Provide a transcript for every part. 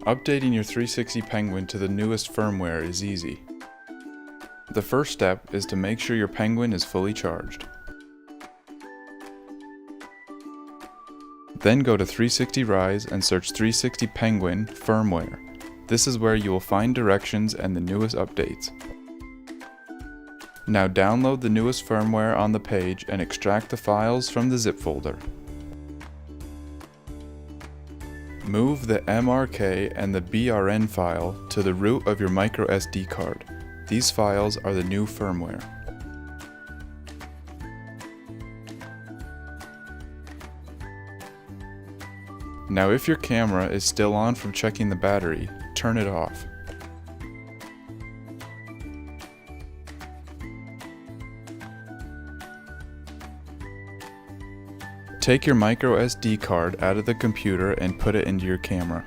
Updating your 360 Penguin to the newest firmware is easy. The first step is to make sure your Penguin is fully charged. Then go to 360Rize and search 360Penguin Firmware. This is where you will find directions and the newest updates. Now download the newest firmware on the page and extract the files from the zip folder. Move the MRK and the BRN file to the root of your microSD card. These files are the new firmware. Now if your camera is still on from checking the battery, turn it off. Take your microSD card out of the computer and put it into your camera.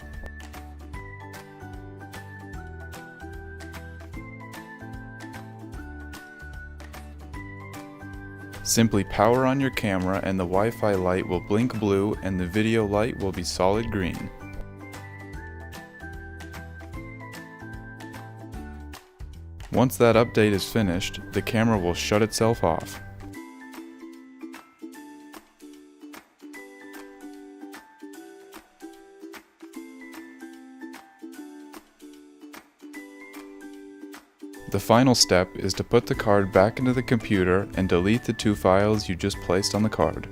Simply power on your camera and the Wi-Fi light will blink blue and the video light will be solid green. Once that update is finished, the camera will shut itself off. The final step is to put the card back into the computer and delete the two files you just placed on the card.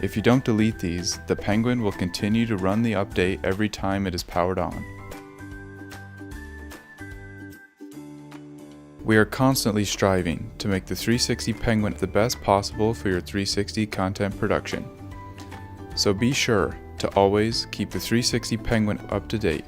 If you don't delete these, the Penguin will continue to run the update every time it is powered on. We are constantly striving to make the 360 Penguin the best possible for your 360 content production. So be sure to always keep the 360 Penguin up to date.